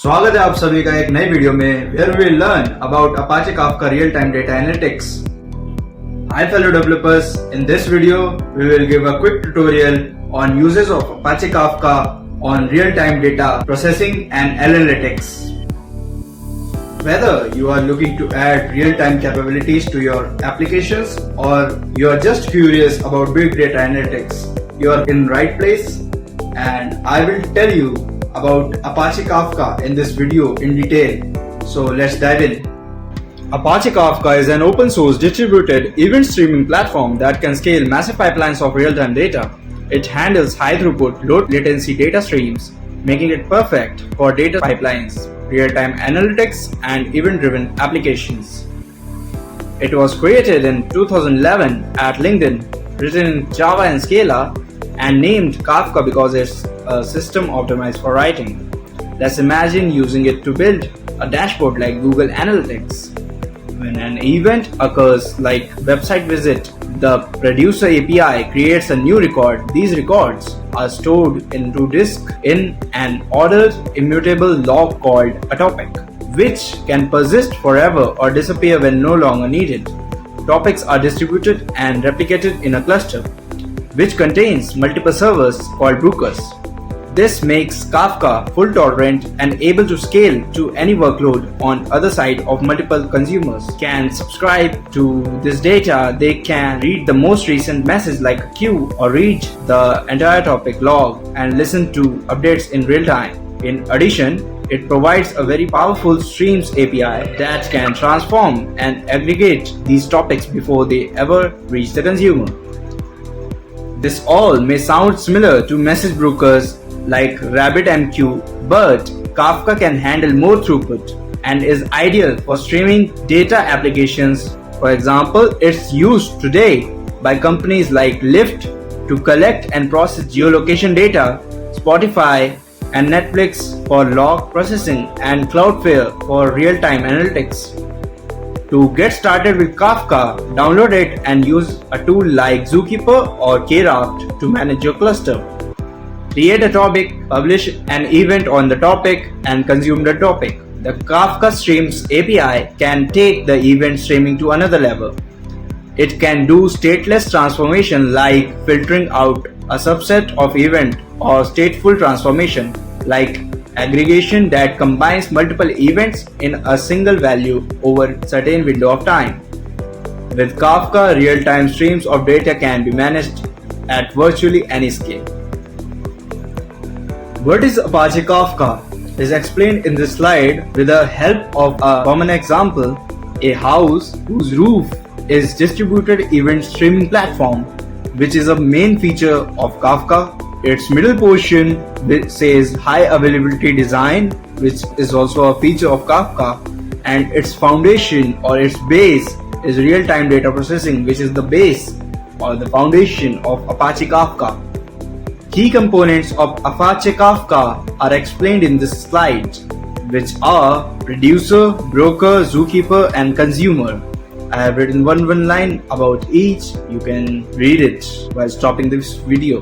स्वागत है आप सभी का एक नई वीडियो में where we will learn about Apache Kafka real-time data analytics. Hi fellow developers, in this video we will give a quick tutorial on uses of Apache Kafka on real-time data processing and analytics. Whether you are looking to add real-time capabilities to your applications or you are just curious about big data analytics, you are in the right place, and I will tell you about Apache Kafka in this video in detail. So let's dive in. Apache Kafka is an open source distributed event streaming platform that can scale massive pipelines of real-time data. It handles high throughput, low latency data streams, making it perfect for data pipelines, real-time analytics, and event-driven applications. It was created in 2011 at LinkedIn, written in Java and Scala, and named Kafka because it's a system optimized for writing. Let's imagine using it to build a dashboard like Google Analytics. When an event occurs like website visit, the Producer API creates a new record. These records are stored into disk in an ordered immutable log called a topic, which can persist forever or disappear when no longer needed. Topics are distributed and replicated in a cluster, which contains multiple servers called brokers. This makes Kafka full tolerant and able to scale to any workload on other side of multiple consumers can subscribe to this data. They can read the most recent message like a queue or read the entire topic log and listen to updates in real time. In addition, it provides a very powerful Streams API that can transform and aggregate these topics before they ever reach the consumer. This all may sound similar to message brokers like RabbitMQ, but Kafka can handle more throughput and is ideal for streaming data applications. For example, it's used today by companies like Lyft to collect and process geolocation data, Spotify and Netflix for log processing, and Cloudflare for real-time analytics. To get started with Kafka, download it and use a tool like Zookeeper or Kraft to manage your cluster. Create a topic, publish an event on the topic, and consume the topic. The Kafka Streams API can take the event streaming to another level. It can do stateless transformation like filtering out a subset of event, or stateful transformation like aggregation that combines multiple events in a single value over a certain window of time. With Kafka, real-time streams of data can be managed at virtually any scale. What is Apache Kafka is explained in this slide with the help of a common example, a house whose roof is distributed event streaming platform, which is a main feature of Kafka. Its middle portion which says high availability design, which is also a feature of Kafka, and its foundation or its base is real-time data processing, which is the base or the foundation of Apache Kafka. Key components of Apache Kafka are explained in this slide, which are Producer, Broker, Zookeeper, and Consumer. I have written one line about each. You can read it while stopping this video.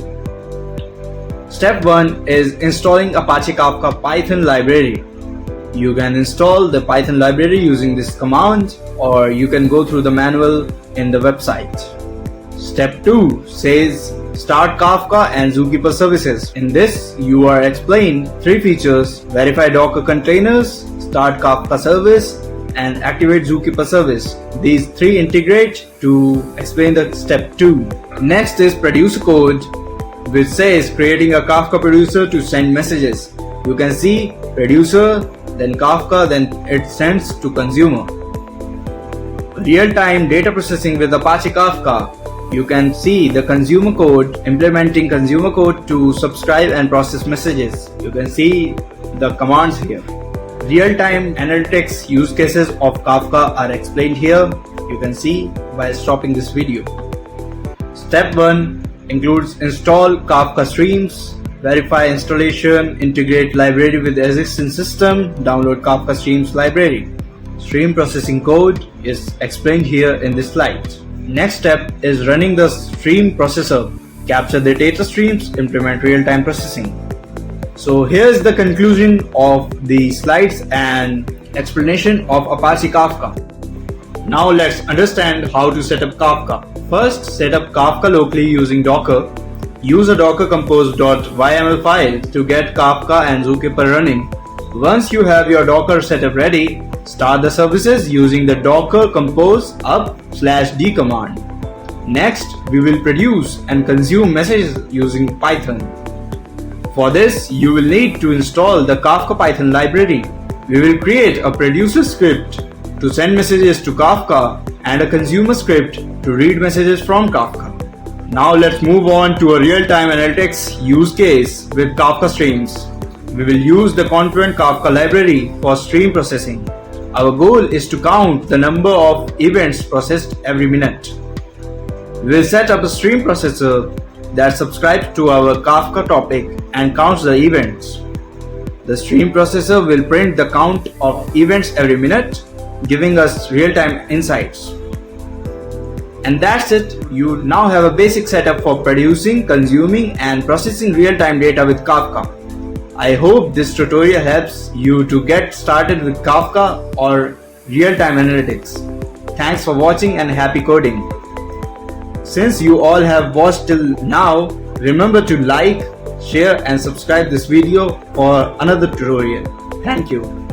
Step 1 is installing Apache Kafka-Python library. You can install the Python library using this command, or you can go through the manual in the website. Step 2 says Start Kafka and Zookeeper services. In this, you are explained 3 features: verify Docker containers, start Kafka service, and activate Zookeeper service. These 3 integrate to explain the step 2. Next is Producer code, which says creating a Kafka Producer to send messages. You can see Producer, then Kafka, then it sends to consumer. Real-time data processing with Apache Kafka. You can see the consumer code, implementing consumer code to subscribe and process messages. You can see the commands here. Real-time analytics use cases of Kafka are explained here. You can see while stopping this video. Step 1 includes install Kafka streams, verify installation, integrate library with existing system, download Kafka streams library. Stream processing code is explained here in this slide. Next step is running the stream processor, capture the data streams, implement real-time processing. So here's the conclusion of the slides and explanation of Apache Kafka. Now let's understand how to set up Kafka. First, set up Kafka locally using Docker. Use a docker compose.yml file to get Kafka and Zookeeper running. Once you have your Docker setup ready, start the services using the docker compose up/d command. Next, we will produce and consume messages using Python. For this, you will need to install the Kafka-Python library. We will create a producer script to send messages to Kafka and a consumer script to read messages from Kafka. Now let's move on to a real-time analytics use case with Kafka streams. We will use the Components of Kafka library for stream processing. Our goal is to count the number of events processed every minute. We will set up a stream processor that subscribes to our Kafka topic and counts the events. The stream processor will print the count of events every minute, giving us real-time insights. And that's it. You now have a basic setup for producing, consuming, and processing real-time data with Kafka. I hope this tutorial helps you to get started with Kafka or real-time analytics. Thanks for watching and happy coding. Since you all have watched till now, remember to like, share and subscribe this video for another tutorial. Thank you.